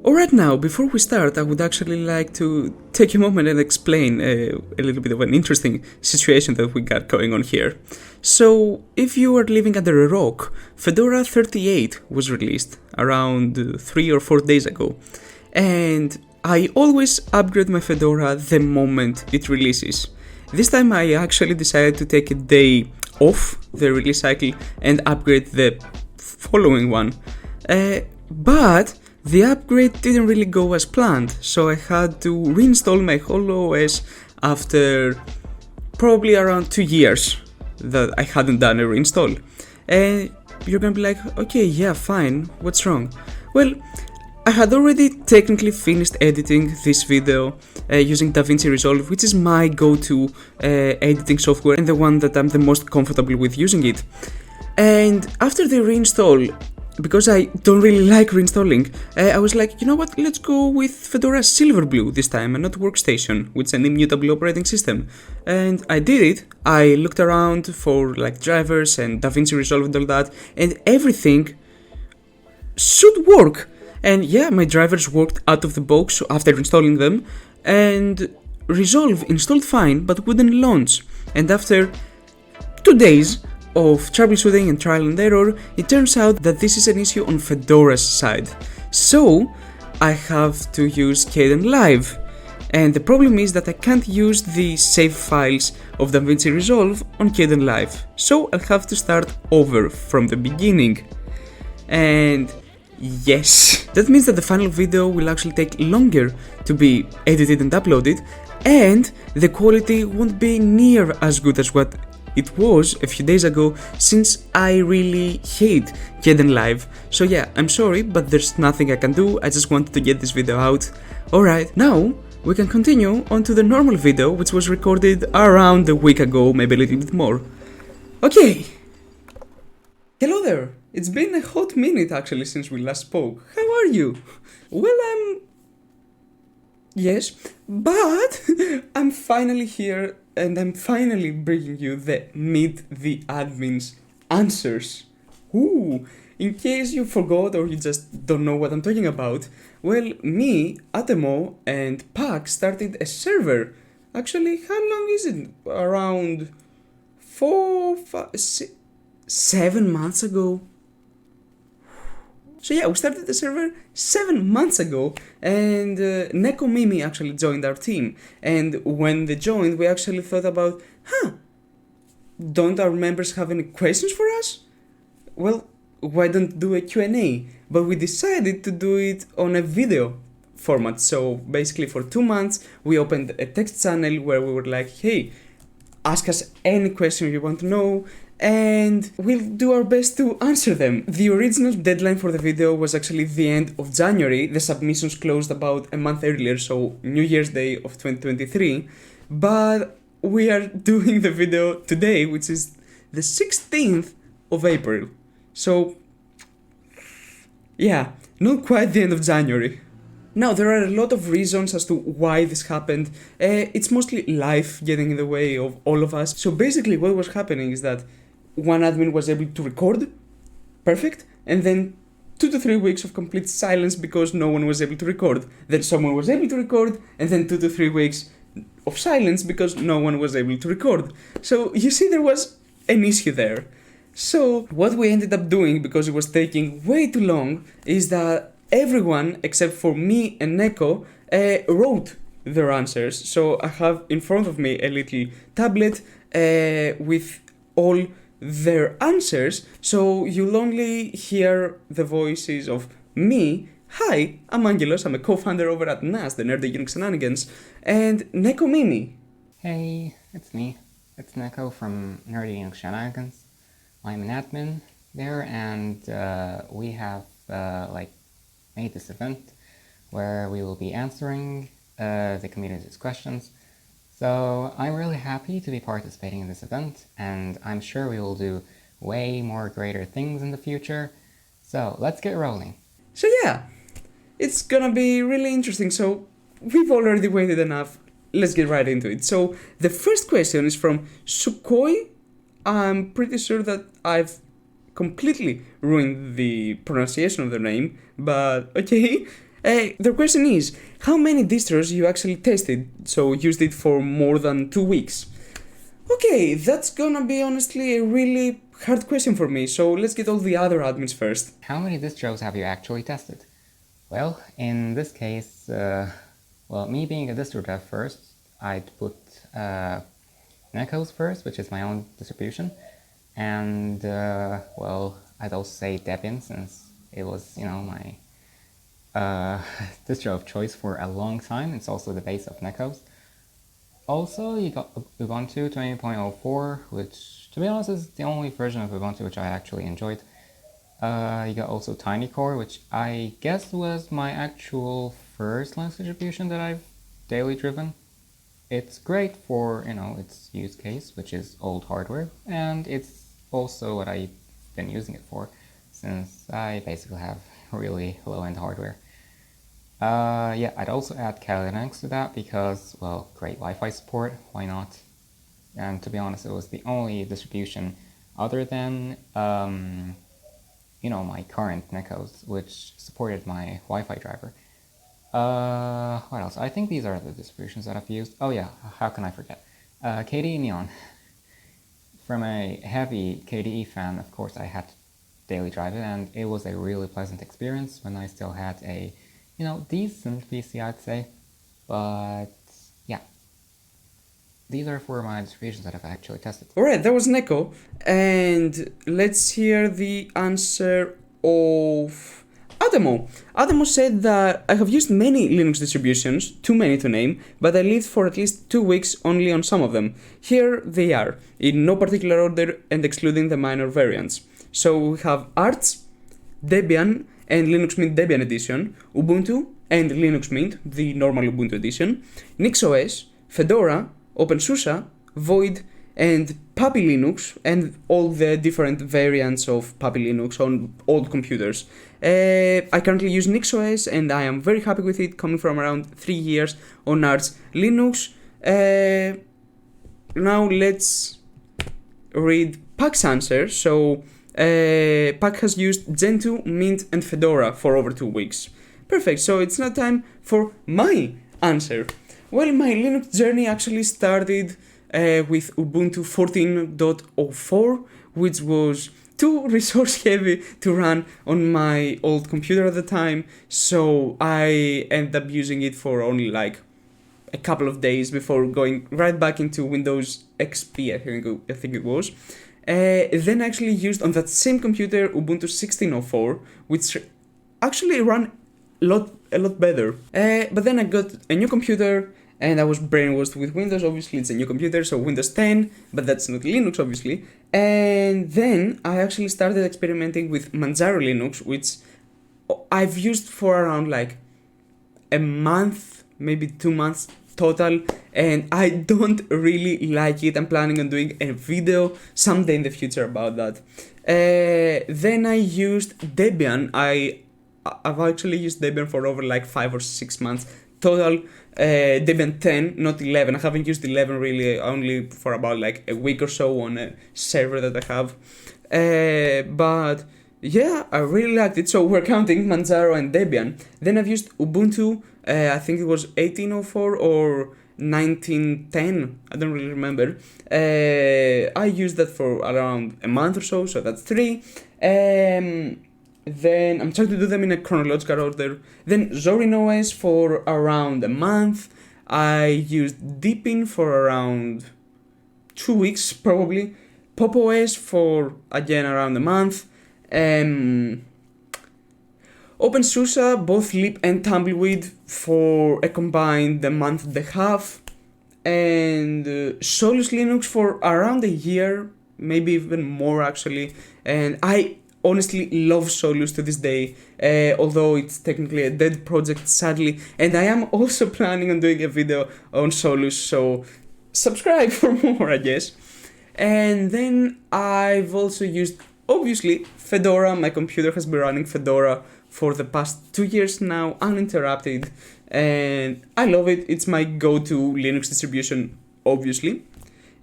Alright, now, before we start, I would actually like to take a moment and explain a little bit of an interesting situation that we got going on here. So, if you are living under a rock, Fedora 38 was released around 3 or 4 days ago, and I always upgrade my Fedora the moment it releases. This time I actually decided to take a day off the release cycle and upgrade the following one, but the upgrade didn't really go as planned, so I had to reinstall my whole OS after probably around 2 years that I hadn't done a reinstall. And you're gonna be like, okay, yeah, fine, what's wrong? Well, I had already technically finished editing this video using DaVinci Resolve, which is my go-to editing software and the one that I'm the most comfortable with using it. And after the reinstall, because I don't really like reinstalling, I was like, you know what, let's go with Fedora Silverblue this time and not Workstation, which is an immutable operating system. And I did it. I looked around for like drivers and DaVinci Resolve and all that, and everything should work. And yeah, my drivers worked out of the box after installing them, and Resolve installed fine but wouldn't launch. And after 2 days of troubleshooting and trial and error, it turns out that this is an issue on Fedora's side. So I have to use Kdenlive, and the problem is that I can't use the save files of DaVinci Resolve on Kdenlive, so I'll have to start over from the beginning. And yes, that means that the final video will actually take longer to be edited and uploaded, and the quality won't be near as good as what it was a few days ago, since I really hate Kdenlive. So yeah, I'm sorry, but there's nothing I can do. I just wanted to get this video out. Alright, now we can continue on to the normal video, which was recorded around a week ago, maybe a little bit more. Okay. Hello there. It's been a hot minute actually since we last spoke. How are you? Well, yes, but I'm finally here and I'm finally bringing you the Meet the Admins answers. Ooh, in case you forgot or you just don't know what I'm talking about, well, me, Atemo, and Pac started a server. Actually, how long is it? Around 7 months ago. So yeah, we started the server 7 months ago, and Neko Mimi actually joined our team. And when they joined, we actually thought about, don't our members have any questions for us? Well, why don't do a Q&A? But we decided to do it on a video format. So basically for 2 months, we opened a text channel where we were like, hey, ask us any question you want to know, and we'll do our best to answer them. The original deadline for the video was actually the end of January. The submissions closed about a month earlier, so New Year's Day of 2023. But we are doing the video today, which is the 16th of April. So, yeah, not quite the end of January. Now, there are a lot of reasons as to why this happened. It's mostly life getting in the way of all of us. So basically what was happening is that one admin was able to record, perfect, and then 2 to 3 weeks of complete silence because no one was able to record. Then someone was able to record, and then 2 to 3 weeks of silence because no one was able to record. So you see, there was an issue there. So what we ended up doing, because it was taking way too long, is that everyone except for me and Neko wrote their answers. So I have in front of me a little tablet with all their answers, so you'll only hear the voices of me. Hi, I'm Angelos, I'm a co-founder over at NAS, the Nerdy Unix Shenanigans, and Neko Mimi. Hey, it's me. It's Neko from Nerdy Unix Shenanigans. I'm an admin there, and we have made this event where we will be answering the community's questions. So I'm really happy to be participating in this event, and I'm sure we will do way more greater things in the future. So let's get rolling. So yeah, it's gonna be really interesting. So we've already waited enough. Let's get right into it. So the first question is from Sukhoi. I'm pretty sure that I've completely ruined the pronunciation of the name, but okay. The question is, how many distros you actually tested, so used it for more than 2 weeks? Okay, that's gonna be honestly a really hard question for me, so let's get all the other admins first. How many distros have you actually tested? Well, in this case, well, me being a distro dev first, I'd put Necos first, which is my own distribution, and well, I'd also say Debian, since it was, you know, my distro of choice for a long time. It's also the base of Necos. Also, you got Ubuntu 20.04, which, to be honest, is the only version of Ubuntu which I actually enjoyed. You got also TinyCore, which I guess was my actual first Linux distribution that I've daily driven. It's great for, you know, its use case, which is old hardware, and it's also what I've been using it for, since I basically have really low-end hardware. Yeah, I'd also add Kali Linux to that because, well, great Wi-Fi support, why not? And to be honest, it was the only distribution other than, you know, my current Necos, which supported my Wi-Fi driver. What else? I think these are the distributions that I've used. Oh yeah, how can I forget? KDE Neon. From a heavy KDE fan, of course, I had to daily drive it, and it was a really pleasant experience when I still had a, you know, decent PC, I'd say. But yeah, these are for my distributions that I've actually tested. Alright, that was Neko, and let's hear the answer of Adamo. Adamo said that I have used many Linux distributions, too many to name, but I lived for at least 2 weeks only on some of them. Here they are, in no particular order and excluding the minor variants. So we have Arch, Debian, and Linux Mint Debian Edition, Ubuntu, and Linux Mint, the normal Ubuntu edition, NixOS, Fedora, OpenSUSE, Void, and Puppy Linux, and all the different variants of Puppy Linux on old computers. I currently use NixOS, and I am very happy with it, coming from around 3 years on Arch Linux. Now let's read Pak's answer. So Pak has used Gentoo, Mint, and Fedora for over 2 weeks. Perfect, so it's now time for my answer. Well, my Linux journey actually started with Ubuntu 14.04, which was too resource heavy to run on my old computer at the time, so I ended up using it for only like a couple of days before going right back into Windows XP, I think it was. Then I actually used on that same computer Ubuntu 16.04, which actually ran a lot better. But then I got a new computer, and I was brainwashed with Windows. Obviously, it's a new computer, so Windows 10, but that's not Linux, obviously. And then I actually started experimenting with Manjaro Linux, which I've used for around like a month, maybe 2 months total, and I don't really like it. I'm planning on doing a video someday in the future about that. Then I used Debian. I've actually used Debian for over like 5 or 6 months total. Debian 10, not 11. I haven't used 11 really, only for about like a week or so on a server that I have. But yeah, I really liked it. So we're counting Manjaro and Debian. Then I've used Ubuntu, I think it was 18.04 or 19.10, I don't really remember. I used that for around a month or so, so that's 3. Then I'm trying to do them in a chronological order. Then Zorin OS for around a month. I used Deepin for around 2 weeks probably. Pop OS for again around a month. OpenSUSE, both Leap and Tumbleweed for a combined a month and a half. And Solus Linux for around a year, maybe even more actually. And I honestly love Solus to this day, although it's technically a dead project, sadly, and I am also planning on doing a video on Solus, so subscribe for more, I guess. And then I've also used, obviously, Fedora. My computer has been running Fedora for the past 2 years now, uninterrupted, and I love it. It's my go-to Linux distribution, obviously.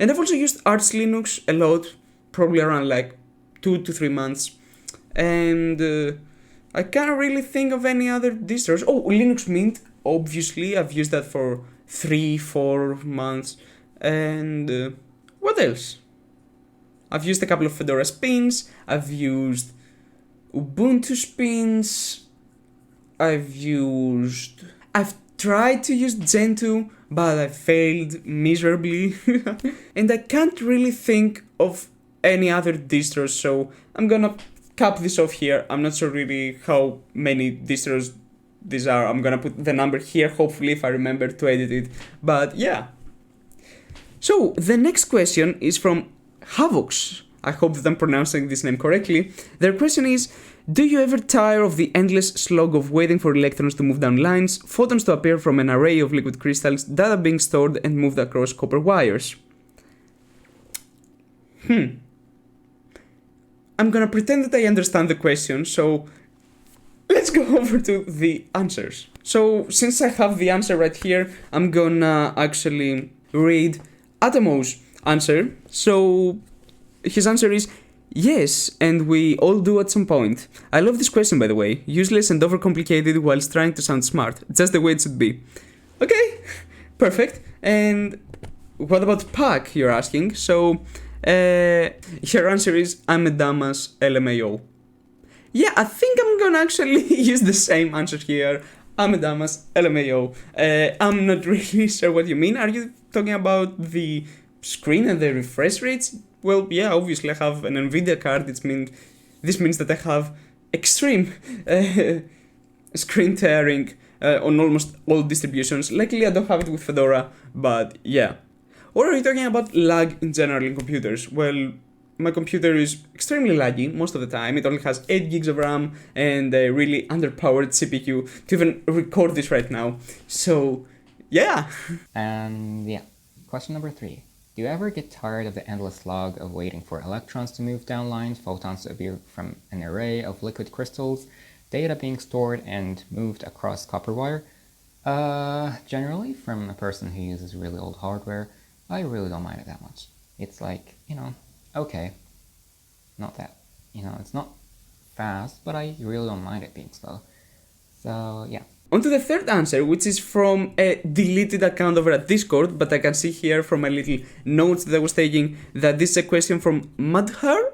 And I've also used Arch Linux a lot, probably around like 2 to 3 months. And I can't really think of any other distros. Oh, Linux Mint, obviously, I've used that for 3-4 months. And what else? I've used a couple of Fedora spins, I've used Ubuntu spins, I've tried to use Gentoo, but I failed miserably. And I can't really think of any other distros, so I'm gonna cap this off here. I'm not sure really how many distros these are. I'm gonna put the number here, hopefully, if I remember to edit it. But yeah. So, the next question is from Havox. I hope that I'm pronouncing this name correctly. Their question is, do you ever tire of the endless slog of waiting for electrons to move down lines, photons to appear from an array of liquid crystals, data being stored and moved across copper wires? I'm gonna pretend that I understand the question, so let's go over to the answers. So, since I have the answer right here, I'm gonna actually read Atomo's answer. So, his answer is yes, and we all do at some point. I love this question, by the way. Useless and overcomplicated whilst trying to sound smart. Just the way it should be. Okay, perfect. And what about Pac, you're asking? So, her answer is I'm a dumbass, LMAO. Yeah, I think I'm gonna actually use the same answer here. I'm a dumbass, LMAO. I'm not really sure what you mean. Are you talking about the screen and the refresh rates? Well, yeah, obviously I have an Nvidia card. This means that I have extreme screen tearing on almost all distributions. Luckily, I don't have it with Fedora, but yeah. Or are you talking about lag in general in computers? Well, my computer is extremely laggy most of the time. It only has 8 gigs of RAM and a really underpowered CPU to even record this right now. So, yeah. And yeah, question number 3. Do you ever get tired of the endless slog of waiting for electrons to move down lines, photons to appear from an array of liquid crystals, data being stored and moved across copper wire? Generally, from a person who uses really old hardware, I really don't mind it that much. It's like, okay, not that, it's not fast, but I really don't mind it being slow. So, yeah. On to the third answer, which is from a deleted account over at Discord, but I can see here from my little notes that I was taking that this is a question from Madhar.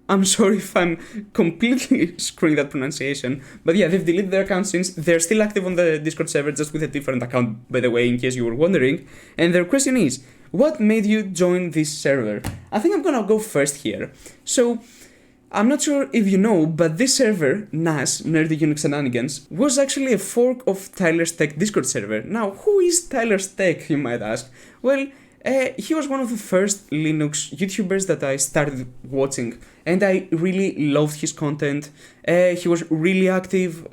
I'm sorry if I'm completely screwing that pronunciation, but yeah, they've deleted their account since they're still active on the Discord server, just with a different account, by the way, in case you were wondering. And their question is, what made you join this server? I think I'm gonna go first here. So, I'm not sure if you know, but this server, NAS, Nerdy Unix Shenanigans, was actually a fork of Tyler's Tech Discord server. Now, who is Tyler's Tech, you might ask? Well, he was one of the first Linux YouTubers that I started watching, and I really loved his content. He was really active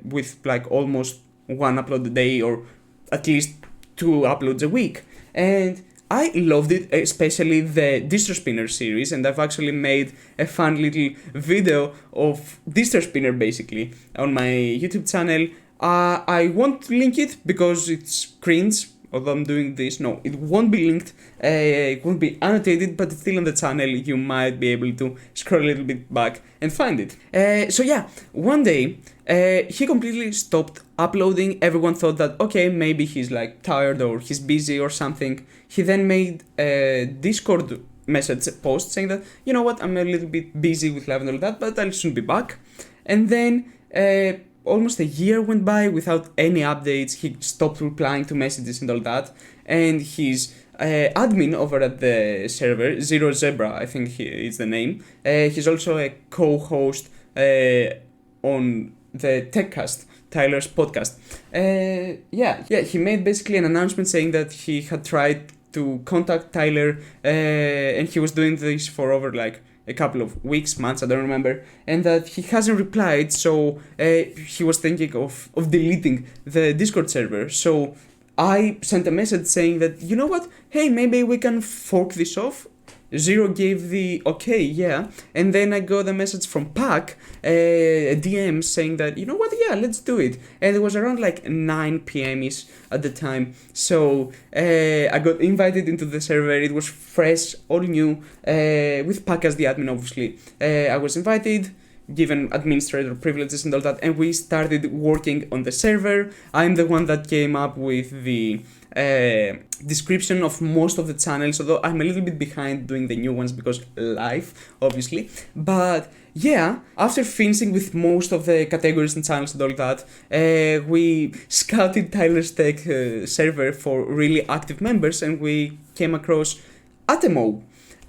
with like almost one upload a day, or at least 2 uploads a week. And I loved it, especially the Distro Spinner series, and I've actually made a fun little video of Distro Spinner basically on my YouTube channel. I won't link it because it's cringe, although I'm doing this. No, it won't be linked, it won't be annotated, but it's still on the channel. You might be able to scroll a little bit back and find it. So yeah, one day he completely stopped uploading. Everyone thought that, okay, maybe he's like tired or he's busy or something. He then made a Discord message post saying that, you know what, I'm a little bit busy with life and all that, but I'll soon be back. And then almost a year went by without any updates. He stopped replying to messages and all that. And his admin over at the server, Zero Zebra, I think is the name. He's also a co-host on the TechCast, Tyler's podcast. He made basically an announcement saying that he had tried to contact Tyler, and he was doing this for over like a couple of weeks, months, I don't remember, and that he hasn't replied, so he was thinking of deleting the Discord server. So I sent a message saying that, you know what, hey, maybe we can fork this off. Zero gave the okay, yeah, and then I got a message from Pac, a DM saying that, you know what, yeah, let's do it. And it was around like 9 p.m.ish at the time, so I got invited into the server. It was fresh, all new, with Pac as the admin, obviously. I was invited, given administrator privileges and all that, and we started working on the server. I'm the one that came up with the description of most of the channels, although I'm a little bit behind doing the new ones because life, obviously. But yeah, after finishing with most of the categories and channels and all that, we scouted Tyler's Tech server for really active members, and we came across Atemo.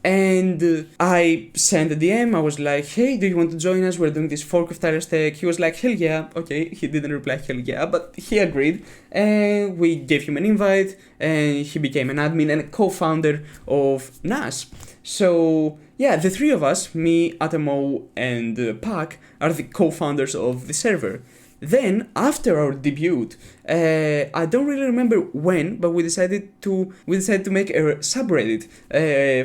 And I sent a DM. I was like, hey, do you want to join us? We're doing this fork of Tyler's Tech. He was like, hell yeah. Okay, he didn't reply hell yeah, but he agreed. And we gave him an invite, and he became an admin and a co-founder of NAS. So yeah, the three of us, me, Atemo, and Pak, are the co-founders of the server. Then, after our debut, I don't really remember when, but we decided to make a subreddit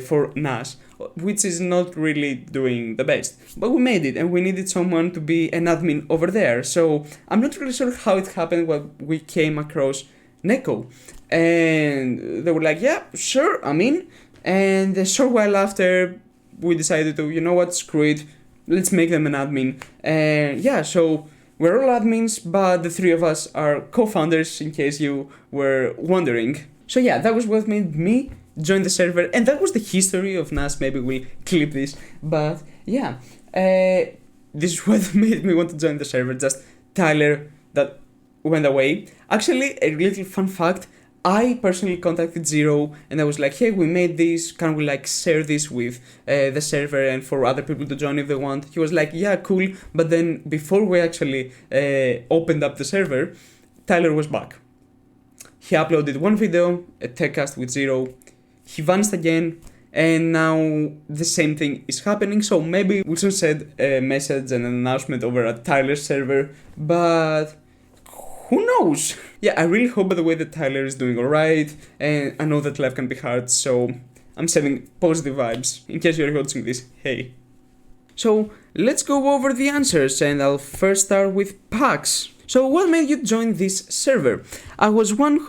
for NAS, which is not really doing the best. But we made it, and we needed someone to be an admin over there. So I'm not really sure how it happened, but we came across Neko, and they were like, yeah, sure, I'm in. And a short while after, we decided to, you know what, screw it, let's make them an admin. And yeah, so we're all admins, but the three of us are co-founders, in case you were wondering. So yeah, that was what made me join the server, and that was the history of NAS. Maybe we'll clip this, but yeah, this is what made me want to join the server, just Tyler that went away. Actually, a little fun fact, I personally contacted Zero and I was like, hey, we made this, can we like share this with the server and for other people to join if they want? He was like, yeah, cool. But then before we actually opened up the server, Tyler was back. He uploaded one video, a techcast with Zero. He vanished again, and now the same thing is happening. So maybe we should send a message and an announcement over at Tyler's server, but who knows? Yeah, I really hope, by the way, that Tyler is doing alright, and I know that life can be hard, so I'm sending positive vibes, in case you're watching this, hey. So, let's go over the answers, and I'll first start with Pax. So, what made you join this server? I was one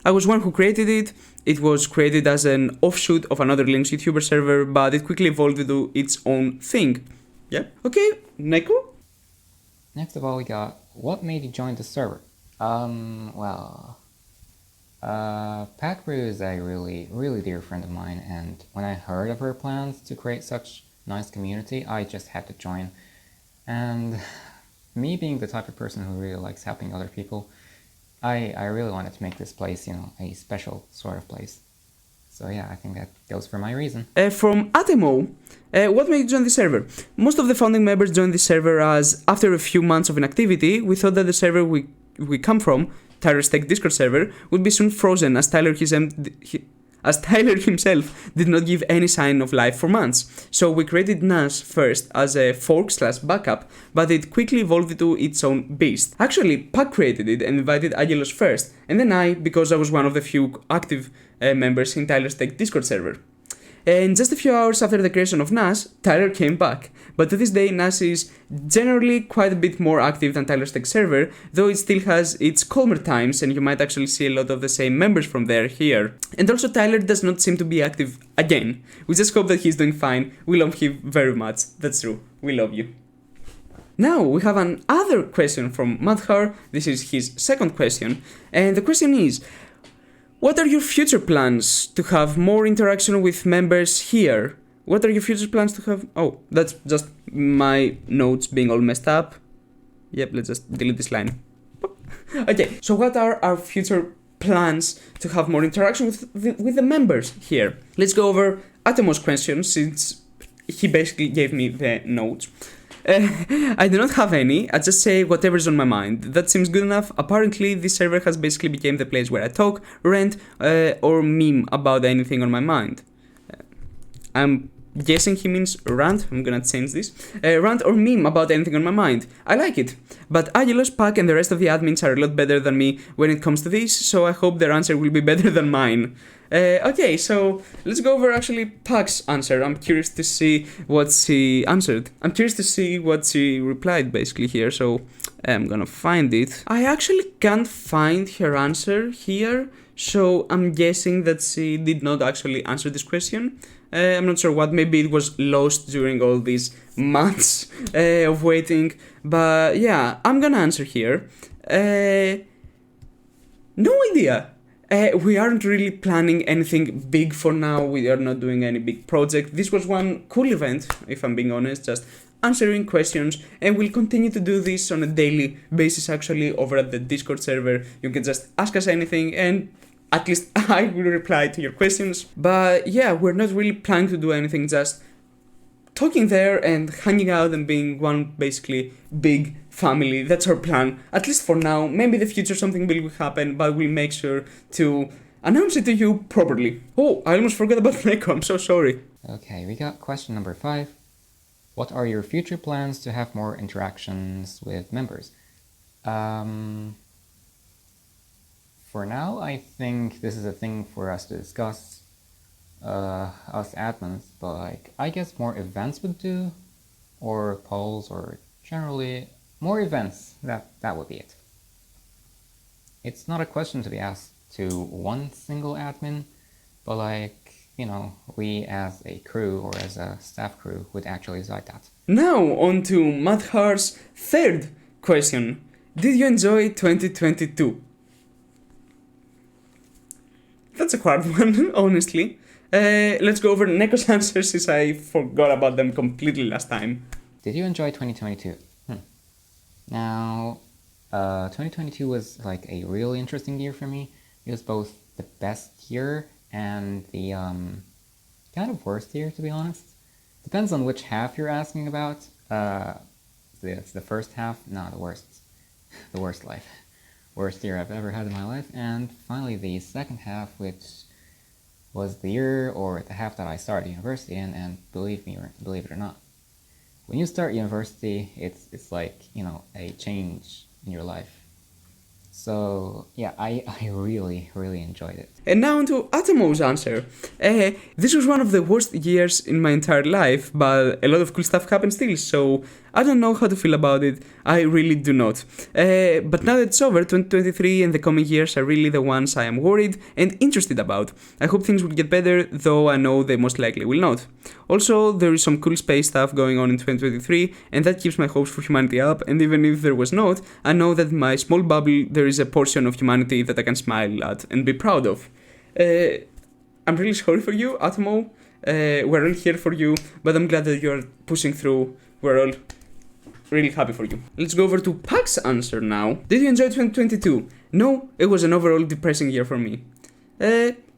who created it. It was created as an offshoot of another Linux YouTuber server, but it quickly evolved into its own thing. Yeah, okay, Neko? Next of all, we got, what made you join the server? Packbrew is a really dear friend of mine, and when I heard of her plans to create such nice community, I just had to join. And me being the type of person who really likes helping other people, I really wanted to make this place, a special sort of place. So yeah, I think that goes for my reason. From Atemo, what made you join the server? Most of the founding members joined the server as, after a few months of inactivity, we thought that the server we come from, Tyler's Tech Discord server, would be soon frozen as Tyler himself did not give any sign of life for months. So we created NAS first as a fork/backup, but it quickly evolved into its own beast. Actually, Pak created it and invited Angelos first, and then I, because I was one of the few active members in Tyler's Tech Discord server. And just a few hours after the creation of NAS, Tyler came back. But to this day, NAS is generally quite a bit more active than Tyler's Tech server, though it still has its calmer times, and you might actually see a lot of the same members from there here. And also, Tyler does not seem to be active again. We just hope that he's doing fine. We love him very much. That's true. We love you. Now, we have another question from Madhar. This is his second question. And the question is, what are your future plans to have more interaction with members here? What are your future plans to have? Oh, that's just my notes being all messed up. Yep, let's just delete this line. Okay, so what are our future plans to have more interaction with the members here? Let's go over Atemo's question, since he basically gave me the notes. I do not have any, I just say whatever's on my mind. That seems good enough. Apparently, this server has basically become the place where I talk, rant, or meme about anything on my mind. I'm guessing he means rant, I'm gonna change this. Rant or meme about anything on my mind. I like it. But Angelos, Pak, and the rest of the admins are a lot better than me when it comes to this, so I hope their answer will be better than mine. Okay, so let's go over actually Pak's answer. I'm curious to see what she answered. I'm curious to see what she replied basically here, so I'm gonna find it. I actually can't find her answer here, so I'm guessing that she did not actually answer this question. I'm not sure what. Maybe it was lost during all these months of waiting. But yeah, I'm gonna answer here. No idea. We aren't really planning anything big for now. We are not doing any big project. This was one cool event, if I'm being honest, just answering questions, and we'll continue to do this on a daily basis actually over at the Discord server. You can just ask us anything and at least I will reply to your questions. But yeah, we're not really planning to do anything, just talking there and hanging out and being one basically big family. That's our plan, at least for now. Maybe in the future something big will happen, but we'll make sure to announce it to you properly. Oh, I almost forgot about Neko, I'm so sorry. Okay, we got question number 5. What are your future plans to have more interactions with members? For now, I think this is a thing for us to discuss, us admins, but like, I guess more events would do, or polls, or generally more events. That would be it. It's not a question to be asked to one single admin, but like, you know, we as a crew or as a staff crew would actually decide that. Now on to Madhar's third question. Did you enjoy 2022? That's a hard one, honestly. Let's go over Neko's answers since I forgot about them completely last time. Did you enjoy 2022? Now, 2022 was like a really interesting year for me. It was both the best year and the kind of worst year, to be honest. Depends on which half you're asking about. The first half, no, the worst. The worst life. Worst year I've ever had in my life. And finally the second half, which was the year or the half that I started university in, and believe it or not, when you start university, it's like, you know, a change in your life. So yeah, I really enjoyed it. And now to Atomo's answer. This was one of the worst years in my entire life, but a lot of cool stuff happened still, so I don't know how to feel about it. I really do not. But now that it's over, 2023 and the coming years are really the ones I am worried and interested about. I hope things will get better, though I know they most likely will not. Also, there is some cool space stuff going on in 2023, and that keeps my hopes for humanity up, and even if there was not, I know that in my small bubble there is a portion of humanity that I can smile at and be proud of. I'm really sorry for you, Atomo. We're all here for you, but I'm glad that you're pushing through. We're all really happy for you. Let's go over to Pax's answer now. Did you enjoy 2022? No, it was an overall depressing year for me.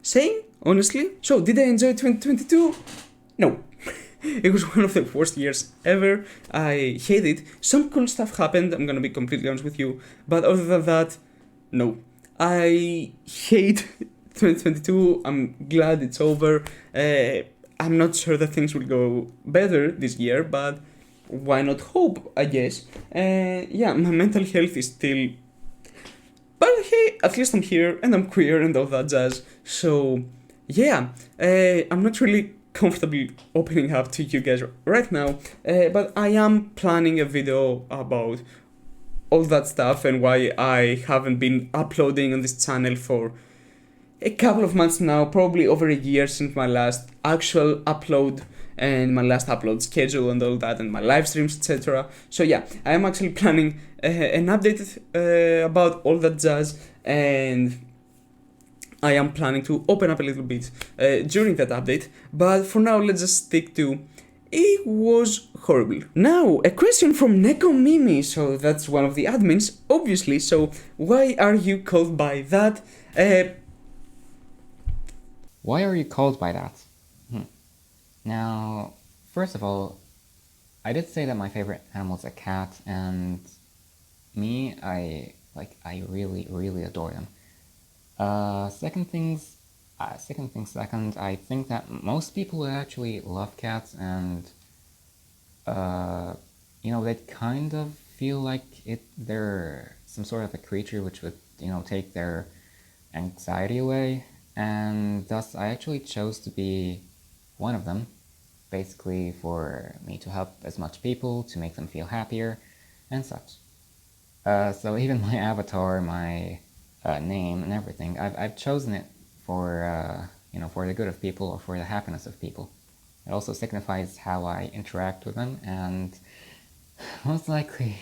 Same, honestly. So, did I enjoy 2022? No. It was one of the worst years ever. I hate it. Some cool stuff happened, I'm gonna be completely honest with you, but other than that, no. I hate 2022. I'm glad it's over. I'm not sure that things will go better this year, but why not hope, I guess. Yeah, my mental health is still... But hey, at least I'm here, and I'm queer and all that jazz. So, yeah, I'm not really comfortable opening up to you guys right now, but I am planning a video about all that stuff and why I haven't been uploading on this channel for a couple of months now, probably over a year since my last actual upload and my last upload schedule and all that, and my live streams, etc. So yeah, I am actually planning an update about all that jazz, and I am planning to open up a little bit during that update, but for now let's just stick to it was horrible. Now, a question from Neko Mimi, so that's one of the admins, obviously, so why are you called by that? Why are you called by that? Now, first of all, I did say that my favorite animal is a cat, and me, I really adore them. Second, I think that most people actually love cats, and you know, they kind of feel like they're some sort of a creature which would, you know, take their anxiety away, and thus I actually chose to be one of them, basically for me to help as much people, to make them feel happier, and such. So even my avatar, my name and everything, I've chosen it for, you know, for the good of people or for the happiness of people. It also signifies how I interact with them, and most likely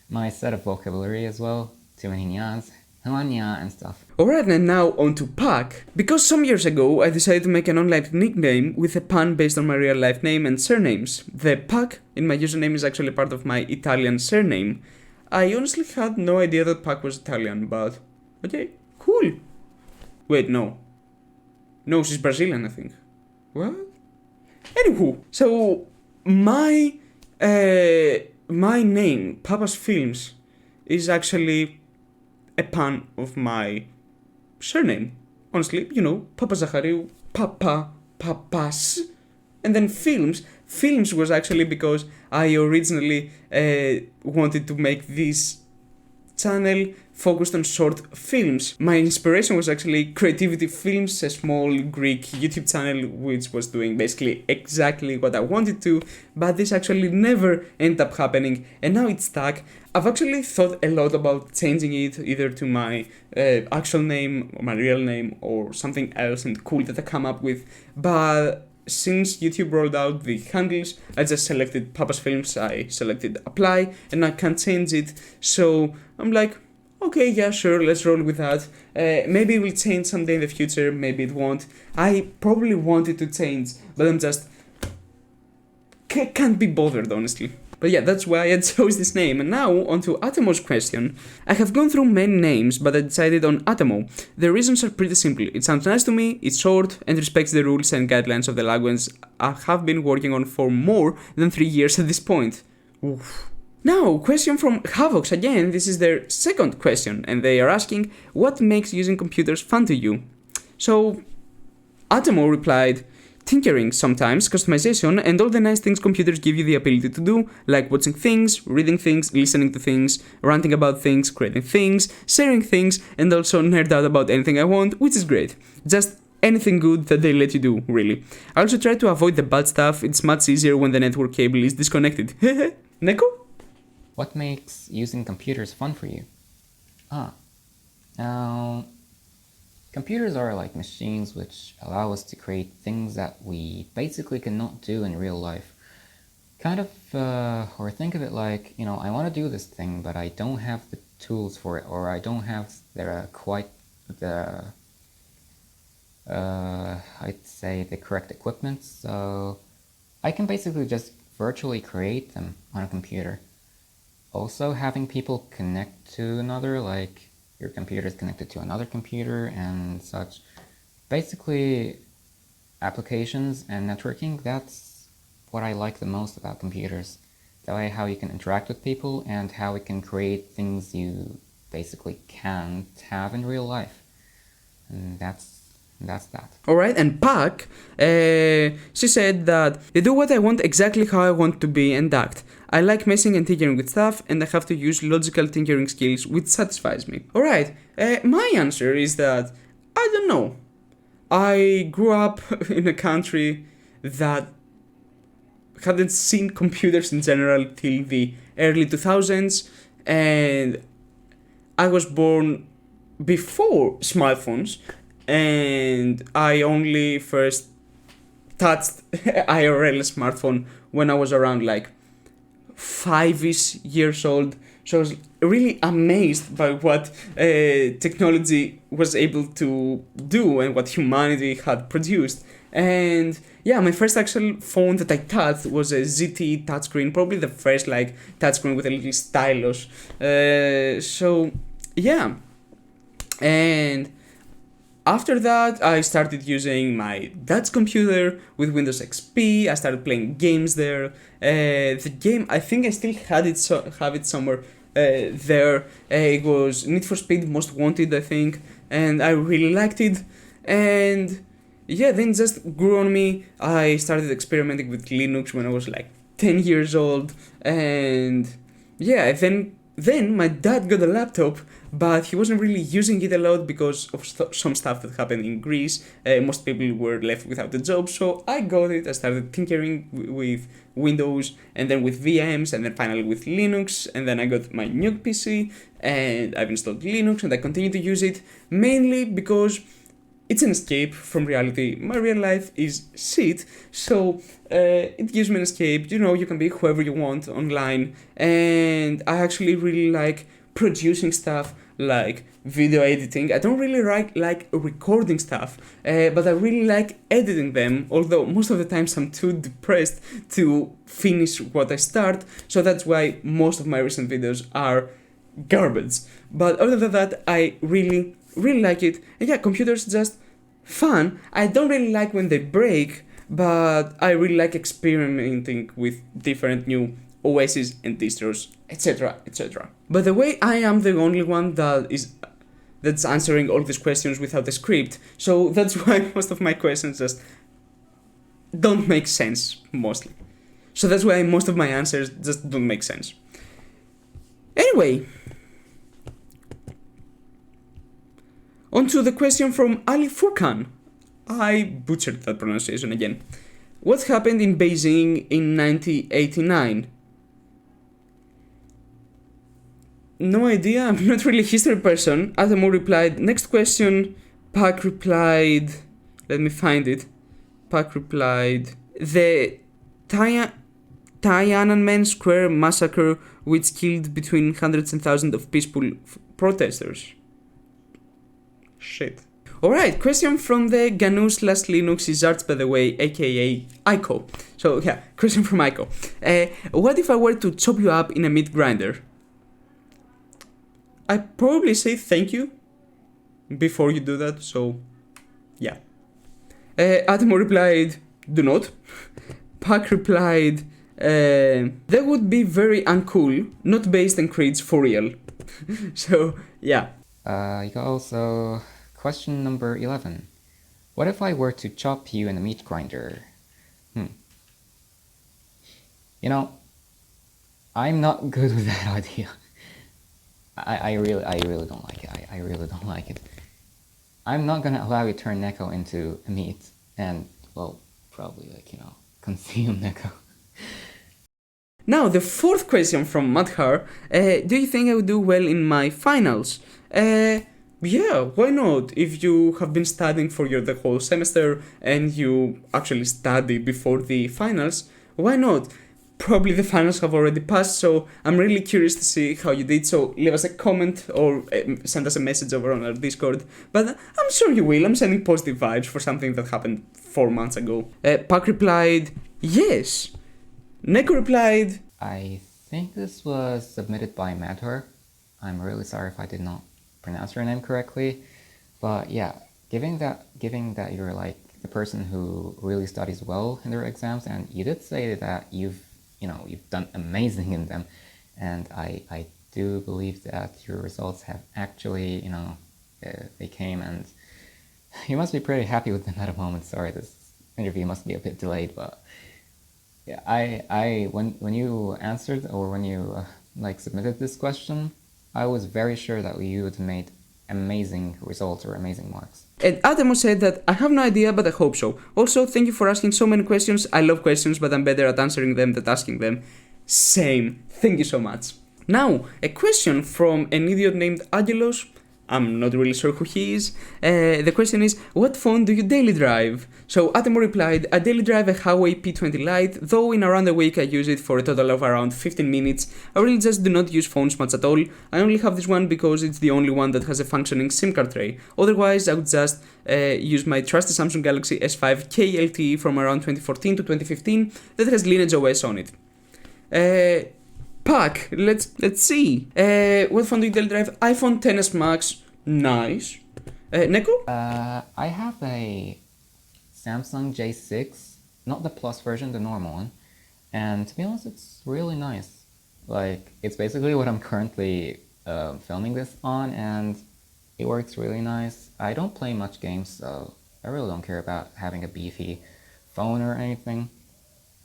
my set of vocabulary as well. Too many nyas, nya, and stuff. Alright, and now on to Pac. Because some years ago I decided to make an online nickname with a pun based on my real life name and surnames. The Pac in my username is actually part of my Italian surname. I honestly had no idea that Pac was Italian, but okay, cool. Wait, no. No, she's Brazilian, I think. What? Anywho, so my name, Papa's Films, is actually a pun of my surname. Honestly, Papa Zachariou, Papas, and then Films. Films was actually because I originally wanted to make this channel focused on short films. My inspiration was actually Creativity Films, a small Greek YouTube channel which was doing basically exactly what I wanted to, but this actually never ended up happening, and now it's stuck. I've actually thought a lot about changing it either to my actual name or my real name or something else and cool that I come up with, but since YouTube rolled out the handles, I just selected Papa's Films, I selected apply, and I can't change it, so I'm like, okay, yeah, sure, let's roll with that. Maybe it will change someday in the future, maybe it won't. I probably want it to change, but I'm just can't be bothered, honestly. But yeah, that's why I chose this name. And now, on to Atomo's question. I have gone through many names, but I decided on Atomo. The reasons are pretty simple. It sounds nice to me, it's short, and respects the rules and guidelines of the language I have been working on for more than 3 years at this point. Oof. Now, question from Havox again. This is their second question, and they are asking, what makes using computers fun to you? So, Atomo replied, tinkering sometimes, customization, and all the nice things computers give you the ability to do, like watching things, reading things, listening to things, ranting about things, creating things, sharing things, and also nerd out about anything I want, which is great. Just anything good that they let you do, really. I also try to avoid the bad stuff, it's much easier when the network cable is disconnected. Neko? What makes using computers fun for you? Computers are like machines which allow us to create things that we basically cannot do in real life. Or think of it like, I want to do this thing, but I don't have the tools for it, or I don't have I'd say the correct equipment, so I can basically just virtually create them on a computer. Also, having people connect to another, like your computer is connected to another computer and such. Basically, applications and networking, that's what I like the most about computers. That way, how you can interact with people and how it can create things you basically can't have in real life. And that's that. Alright, and Pac, she said that they do what I want exactly how I want to be and act. I like messing and tinkering with stuff, and I have to use logical tinkering skills, which satisfies me. Alright, my answer is that, I don't know. I grew up in a country that hadn't seen computers in general till the early 2000s, and I was born before smartphones, and I only first touched IRL smartphone when I was around like 5-ish years old. So I was really amazed by what technology was able to do and what humanity had produced. And yeah, my first actual phone that I touched was a ZTE touchscreen, probably the first like touchscreen with a little stylus. So yeah, and after that, I started using my dad's computer with Windows XP. I started playing games there. The game, I think I still have it somewhere there. It was Need for Speed Most Wanted, I think, and I really liked it. And yeah, then just grew on me. I started experimenting with Linux when I was like 10 years old, and yeah, then my dad got a laptop, but he wasn't really using it a lot because of some stuff that happened in Greece. Most people were left without a job, so I got it. I started tinkering with Windows, and then with VMs, and then finally with Linux, and then I got my new PC, and I've installed Linux, and I continue to use it, mainly because it's an escape from reality. My real life is shit, so it gives me an escape. You know, you can be whoever you want online, and I actually really like producing stuff like video editing. I don't really like recording stuff, but I really like editing them, although most of the times I'm too depressed to finish what I start, so that's why most of my recent videos are garbage. But other than that, I really, really like it. And yeah, computers just fun. I don't really like when they break, but I really like experimenting with different new OSs and distros, etc., etc. By the way, I am the only one that's answering all these questions without a script, so that's why most of my questions just don't make sense mostly. So that's why most of my answers just don't make sense. Anyway, on to the question from Ali Furkan. I butchered that pronunciation again. What happened in Beijing in 1989? No idea, I'm not really a history person. Atamo replied, next question. Pak replied, let me find it. Pak replied, the Tiananmen Square massacre, which killed between hundreds and thousands of peaceful protesters. Shit. Alright, question from the GNU/Linux is arts, by the way, aka Aiko. So yeah, question from Aiko. What if I were to chop you up in a meat grinder? I probably say thank you before you do that, so yeah. Atmo replied, do not. Pak replied, that would be very uncool, not based on creeds for real. So yeah. You got also question number 11. What if I were to chop you in a meat grinder? You know, I'm not good with that idea. I really don't like it. I really don't like it. I'm not gonna allow you to turn Neko into a meat and, well, probably, like, you know, consume Neko. Now, the fourth question from Madhar. Do you think I would do well in my finals? Yeah, why not? If you have been studying for the whole semester and you actually study before the finals, why not? Probably the finals have already passed, so I'm really curious to see how you did. So leave us a comment or send us a message over on our Discord. But I'm sure you will. I'm sending positive vibes for something that happened 4 months ago. Pak replied, yes. Neko replied, I think this was submitted by Madhur. I'm really sorry if I did not pronounce your name correctly. But yeah, given that you're like the person who really studies well in their exams, and you did say that you've done amazing in them, and I do believe that your results have actually, they came, and you must be pretty happy with them at the moment. Sorry, this interview must be a bit delayed, but yeah, when you answered, or when you submitted this question, I was very sure that you would have made amazing results or amazing marks. And Adamo said that I have no idea, but I hope so. Also, thank you for asking so many questions. I love questions, but I'm better at answering them than asking them. Same. Thank you so much. Now, a question from an idiot named Agelos. I'm not really sure who he is. The question is, what phone do you daily drive? So Atemo replied, I daily drive a Huawei P20 Lite, though in around a week I use it for a total of around 15 minutes. I really just do not use phones much at all. I only have this one because it's the only one that has a functioning SIM card tray. Otherwise, I would just use my trusty Samsung Galaxy S5 KLT from around 2014 to 2015 that has Lineage OS on it. Pak, let's see. What phone do you daily drive? iPhone XS Max. Nice. Neko? I have a Samsung J6, not the Plus version, the normal one. And to be honest, it's really nice. Like, it's basically what I'm currently filming this on, and it works really nice. I don't play much games, so I really don't care about having a beefy phone or anything.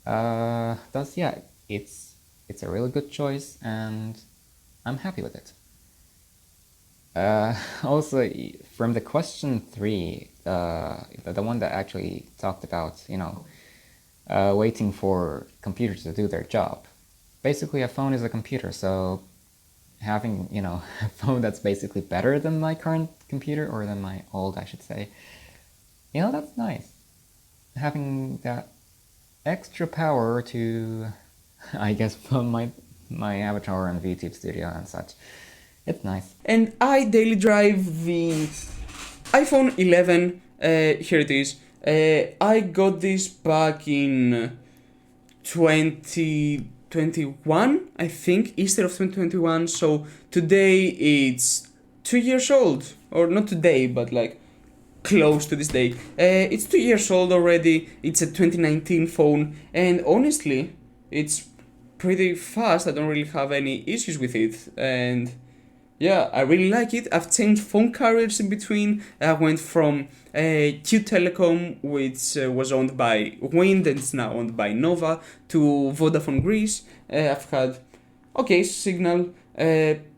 Thus, yeah, it's a really good choice, and I'm happy with it. Also, from the question 3, the one that actually talked about, waiting for computers to do their job. Basically, a phone is a computer, so having, a phone that's basically better than my current computer, or than my old, I should say, You know, that's nice. Having that extra power to, I guess, film my avatar on VTube Studio and such. It's nice. And I daily drive the iPhone 11. Here it is. I got this back in 2021, I think, Easter of 2021. So today it's 2 years old, or not today, but like close to this day. It's 2 years old already. It's a 2019 phone, and honestly, it's pretty fast. I don't really have any issues with it, and yeah, I really like it. I've changed phone carriers in between. I went from Q Telecom, which was owned by Wind and is now owned by Nova, to Vodafone Greece. I've had okay signal.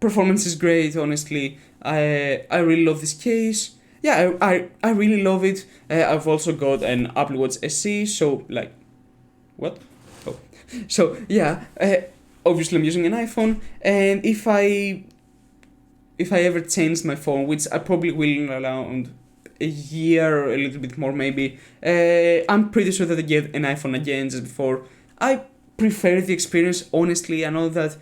Performance is great, honestly. I really love this case. Yeah, I really love it. I've also got an Apple Watch SE, so like, what? Oh, so yeah. Obviously, I'm using an iPhone, and if I ever change my phone, which I probably will in around a year or a little bit more maybe, I'm pretty sure that I get an iPhone again just before. I prefer the experience, honestly. I know that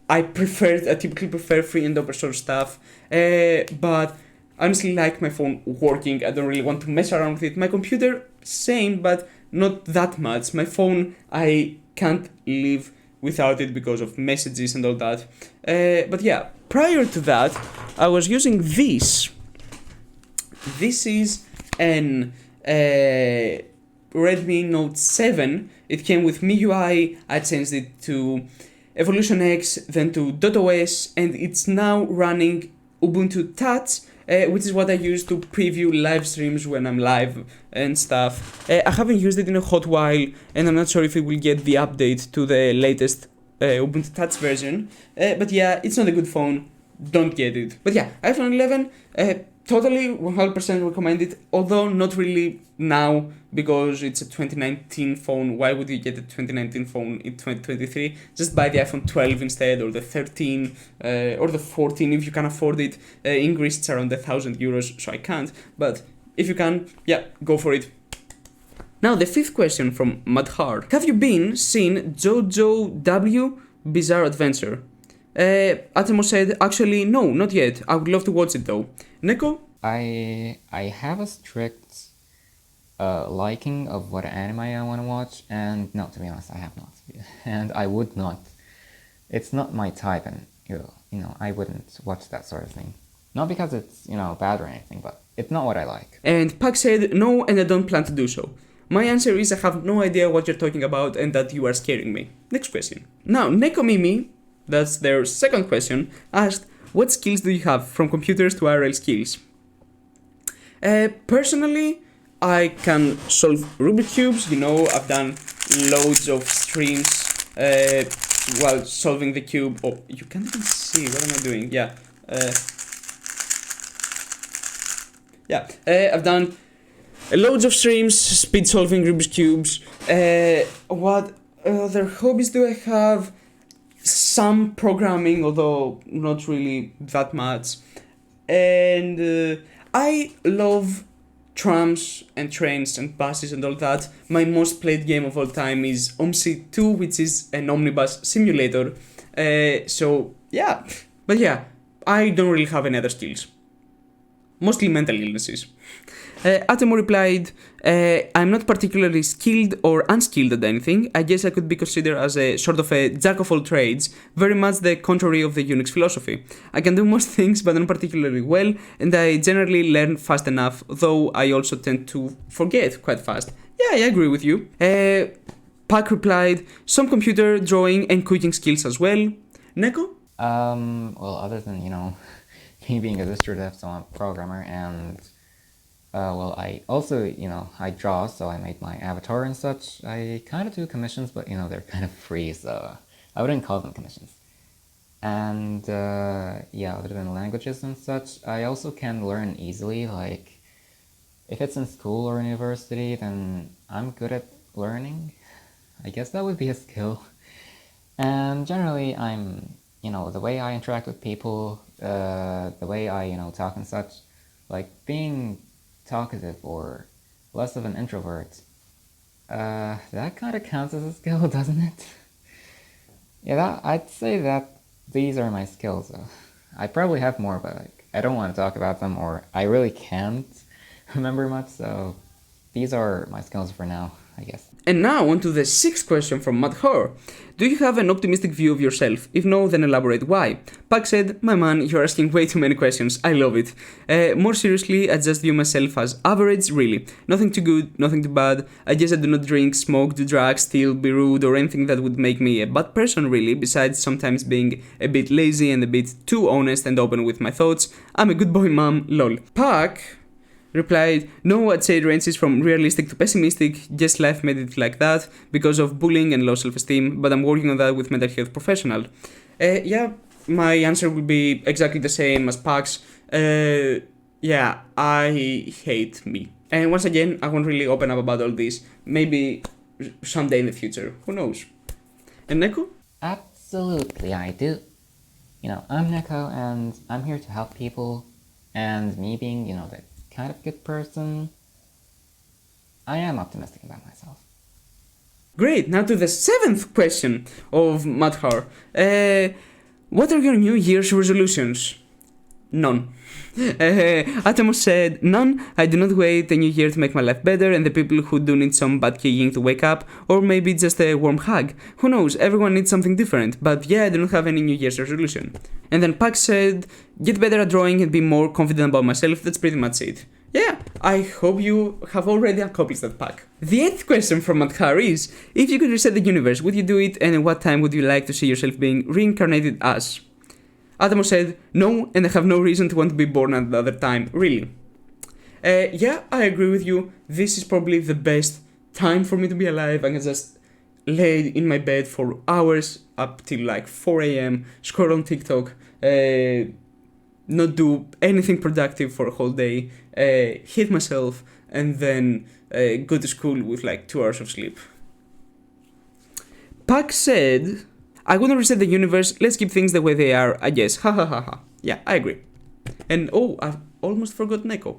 I typically prefer free and open source stuff, but I honestly like my phone working. I don't really want to mess around with it. My computer, same, but not that much. My phone, I can't live without it because of messages and all that. But yeah, prior to that, I was using this. This is an Redmi Note 7. It came with MIUI. I changed it to Evolution X, then to .os, and it's now running Ubuntu Touch, which is what I use to preview live streams when I'm live and stuff. I haven't used it in a hot while, and I'm not sure if it will get the update to the latest Ubuntu Touch version. But yeah, it's not a good phone. Don't get it. But yeah, iPhone 11, totally 100% recommend it, although not really now because it's a 2019 phone. Why would you get a 2019 phone in 2023? Just buy the iPhone 12 instead, or the 13, or the 14 if you can afford it. In Greece it's around €1,000, so I can't. But if you can, yeah, go for it. Now the fifth question from Madhar. Have you seen Jojo W Bizarre Adventure? Atemo said, actually, no, not yet. I would love to watch it though. Neko? I have a strict liking of what anime I want to watch, and no, to be honest, I have not. And I would not. It's not my type, and you know, I wouldn't watch that sort of thing. Not because it's, bad or anything, but it's not what I like. And Pak said, no, and I don't plan to do so. My answer is I have no idea what you're talking about and that you are scaring me. Next question. Now, Neko Mimi, that's their second question, asked, what skills do you have from computers to IRL skills? Personally, I can solve Rubik's Cubes. I've done loads of streams while solving the cube. Oh, you can't even see. What am I doing? Yeah. I've done loads of streams, speed solving Rubik's Cubes. What other hobbies do I have? Some programming, although not really that much. And I love trams and trains and buses and all that. My most played game of all time is OMSI 2, which is an omnibus simulator. So yeah. But yeah, I don't really have any other skills. Mostly mental illnesses. Atemo replied, I'm not particularly skilled or unskilled at anything. I guess I could be considered as a sort of a jack of all trades, very much the contrary of the Unix philosophy. I can do most things, but not particularly well, and I generally learn fast enough, though I also tend to forget quite fast. Yeah, I agree with you. Pak replied, some computer, drawing, and cooking skills as well. Neko? Well, other than, me being a distro dev, so I'm a programmer, and I also, I draw, so I made my avatar and such. I kind of do commissions, but, they're kind of free, so I wouldn't call them commissions. And, other than languages and such, I also can learn easily. Like, if it's in school or university, then I'm good at learning. I guess that would be a skill. And generally, I'm, the way I interact with people, the way I, talk and such, like being talkative or less of an introvert. That kind of counts as a skill, doesn't it? Yeah, I'd say that these are my skills, though. I probably have more, but like, I don't want to talk about them, or I really can't remember much, so these are my skills for now, I guess. And now on to the sixth question from Matt Hoare. Do you have an optimistic view of yourself? If no, then elaborate why. Pac said, my man, you're asking way too many questions. I love it. More seriously, I just view myself as average, really. Nothing too good, nothing too bad. I guess I do not drink, smoke, do drugs, steal, be rude, or anything that would make me a bad person, really, besides sometimes being a bit lazy and a bit too honest and open with my thoughts. I'm a good boy, mom, lol. Pac replied, no, I'd say it ranges from realistic to pessimistic, just life made it like that because of bullying and low self-esteem, but I'm working on that with mental health professional. Yeah, my answer will be exactly the same as Pac's. Yeah, I hate me. And once again, I won't really open up about all this. Maybe someday in the future, who knows? And Neko? Absolutely, I do. I'm Neko, and I'm here to help people, and me being, the kind of good person, I am optimistic about myself. Great, now to the seventh question of Matt Hoare. What are your New Year's resolutions? None. Atemos said, none. I do not wait a new year to make my life better, and the people who do need some bad kicking to wake up, or maybe just a warm hug. Who knows, everyone needs something different, but yeah, I do not have any New Year's resolution. And then Pac said, get better at drawing and be more confident about myself, that's pretty much it. Yeah, I hope you have already accomplished that, Pac. The eighth question from Matt Hoare is, if you could reset the universe, would you do it, and at what time would you like to see yourself being reincarnated as? Adamo said, no, and I have no reason to want to be born at the other time, really. Yeah, I agree with you. This is probably the best time for me to be alive. I can just lay in my bed for hours up till like 4 a.m., scroll on TikTok, not do anything productive for a whole day, hit myself, and then go to school with like 2 hours of sleep. Pac said, I wouldn't reset the universe, let's keep things the way they are, I guess. Ha ha ha ha. Yeah, I agree. And oh, I've almost forgot Neko.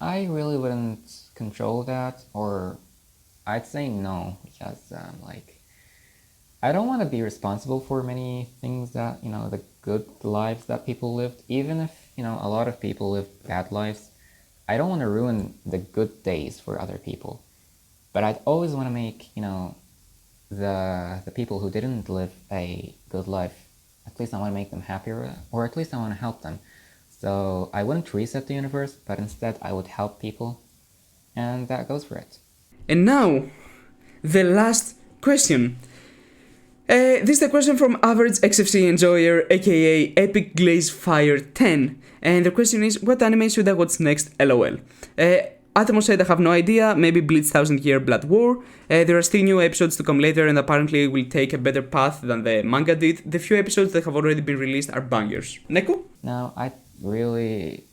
I really wouldn't control that, or I'd say no, because, I don't want to be responsible for many things that, the good lives that people lived, even if, a lot of people live bad lives. I don't want to ruin the good days for other people. But I'd always want to make, the people who didn't live a good life, at least I want to make them happier, or at least I want to help them. So I wouldn't reset the universe, but instead I would help people, and that goes for it. And now, the last question. This is the question from Average XFC Enjoyer, aka Epic Glaze Fire 10, and the question is, what anime should I watch next, lol? Atemo said, I have no idea, maybe Bleach 1000-Year Blood War. There are still new episodes to come later and apparently will take a better path than the manga did. The few episodes that have already been released are bangers. Neko? Now, I really,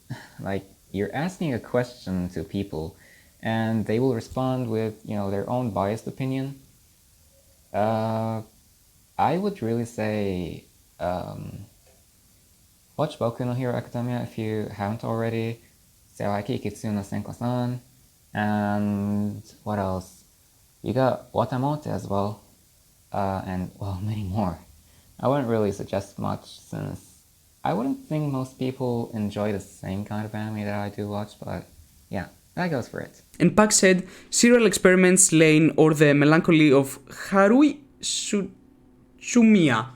you're asking a question to people and they will respond with, their own biased opinion. I would really say, watch Boku no Hero Academia if you haven't already. Sewaiki Kitsuno Senko-san, and what else? You got Watamote as well, and, well, many more. I wouldn't really suggest much since I wouldn't think most people enjoy the same kind of anime that I do watch, but yeah, that goes for it. And Pac said, Serial Experiments Lane or the Melancholy of Harui Tsumiya.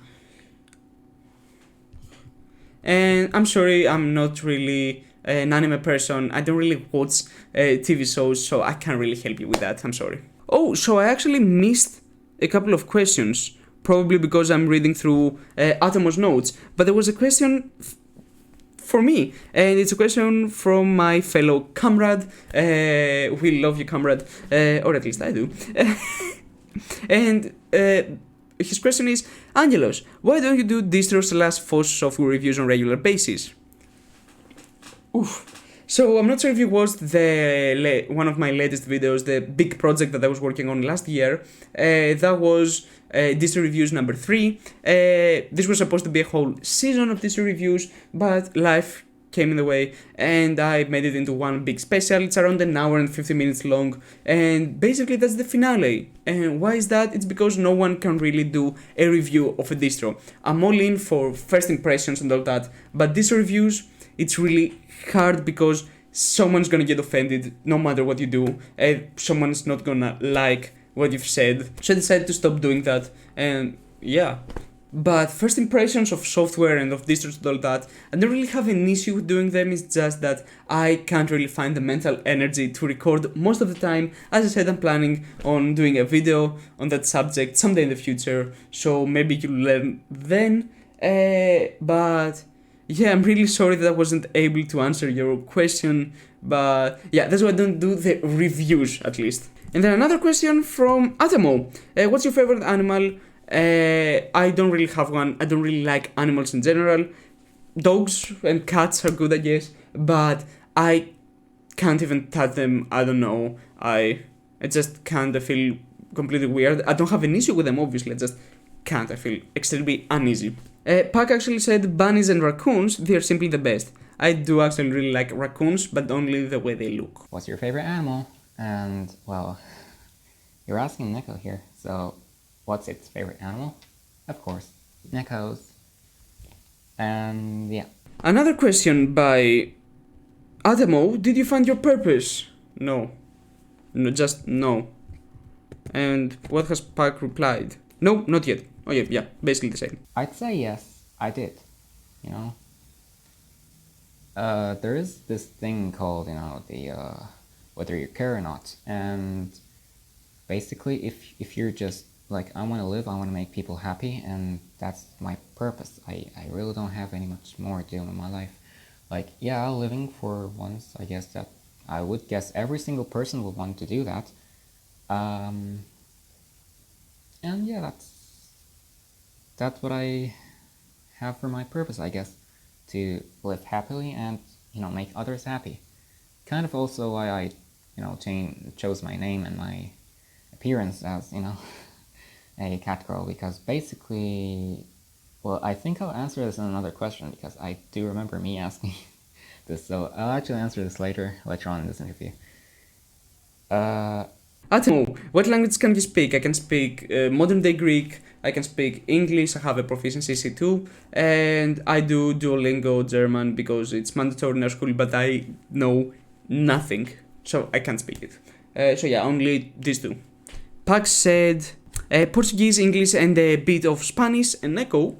And I'm sorry, I'm not really an anime person. I don't really watch TV shows, so I can't really help you with that. I'm sorry. Oh, so I actually missed a couple of questions, probably because I'm reading through Atomo's notes. But there was a question for me, and it's a question from my fellow comrade. We love you, comrade, or at least I do. And his question is, Angelos, why don't you do distro/FOSS software reviews on regular basis? Oof. So I'm not sure if you watched one of my latest videos, the big project that I was working on last year. That was distro reviews number 3. This was supposed to be a whole season of distro reviews, but life came in the way, and I made it into one big special. It's around an hour and 50 minutes long, and basically that's the finale. And why is that? It's because no one can really do a review of a distro. I'm all in for first impressions and all that, but these reviews, it's really hard because someone's gonna get offended no matter what you do, and someone's not gonna like what you've said. So I decided to stop doing that, and yeah. But first impressions of software and of distros and all that, I don't really have an issue with doing them. It's just that I can't really find the mental energy to record most of the time. As I said, I'm planning on doing a video on that subject someday in the future, so maybe you'll learn then. But yeah, I'm really sorry that I wasn't able to answer your question, but yeah, that's why I don't do the reviews, at least. And then another question from Atamo. What's your favorite animal? I don't really have one. I don't really like animals in general. Dogs and cats are good, I guess, but I can't even touch them. I don't know. I just can't. I feel completely weird. I don't have an issue with them, obviously. I just can't. I feel extremely uneasy. Pac actually said bunnies and raccoons, they're simply the best. I do actually really like raccoons, but only the way they look. What's your favorite animal? And, well, you're asking Neko here, so what's its favorite animal? Of course, Neko's. And yeah. Another question by Adamo, did you find your purpose? No. No, just no. And what has Pac replied? No, not yet. Oh yeah, basically the same. I'd say yes, I did. You know? There is this thing called, the whether you care or not. And basically, if you're just like, I want to live, I want to make people happy, and that's my purpose. I really don't have any much more to do in my life. Like, yeah, living for once, I guess that I would guess every single person would want to do that. And yeah, that's what I have for my purpose, I guess, to live happily and, make others happy. Kind of also why I, chose my name and my appearance as, a cat girl, because basically, well, I think I'll answer this in another question, because I do remember me asking this, so I'll actually answer this later on in this interview. Atimo, what language can you speak? I can speak modern day Greek, I can speak English, I have a proficiency C2, and I do Duolingo German because it's mandatory in our school, but I know nothing, so I can't speak it. So yeah, only these two. Pax said Portuguese, English, and a bit of Spanish, and Neko.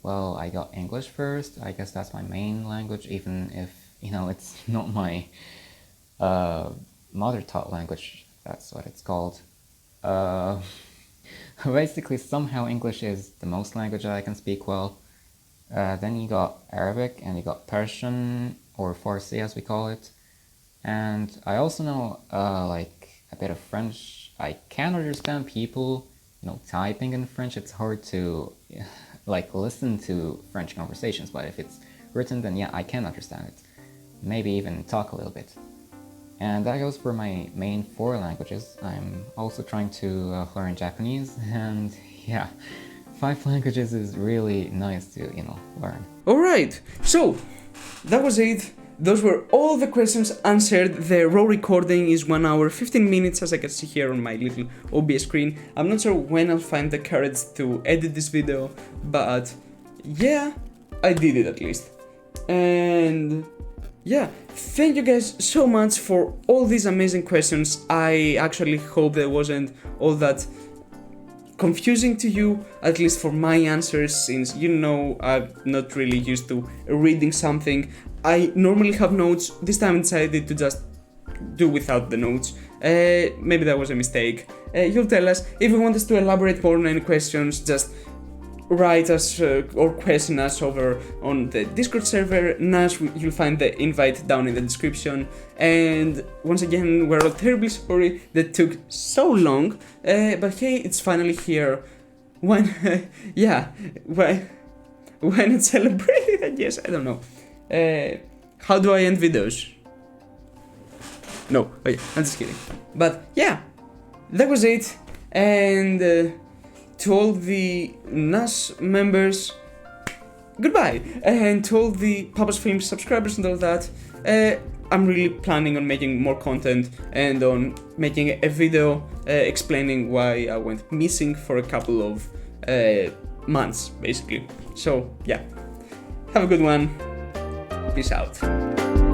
Well, I got English first. I guess that's my main language, even if, it's not my mother taught language. That's what it's called. Basically, somehow English is the most language that I can speak well. Then you got Arabic, and you got Persian, or Farsi as we call it. And I also know, a bit of French. I can understand people, typing in French. It's hard to, listen to French conversations, but if it's written, then yeah, I can understand it. Maybe even talk a little bit. And that goes for my main 4 languages. I'm also trying to learn Japanese, and yeah, 5 languages is really nice to, learn. Alright, so that was it. Those were all the questions answered. The raw recording is 1 hour 15 minutes, as I can see here on my little OBS screen. I'm not sure when I'll find the courage to edit this video, but yeah, I did it at least. And yeah, thank you guys so much for all these amazing questions. I actually hope that wasn't all that confusing to you, at least for my answers, since I'm not really used to reading something. I normally have notes. This time I decided to just do without the notes. Maybe that was a mistake. You'll tell us. If you want us to elaborate more on any questions, just write us or question us over on the Discord server. Nash, you'll find the invite down in the description. And once again, we're all terribly sorry that took so long, but hey, it's finally here. When it's celebrated, I guess, I don't know. How do I end videos? No, wait, I'm just kidding. But yeah, that was it. And to all the NAS members, goodbye. And to all the Papa's Film subscribers and all that, I'm really planning on making more content and on making a video explaining why I went missing for a couple of months, basically. So, yeah. Have a good one. Peace out.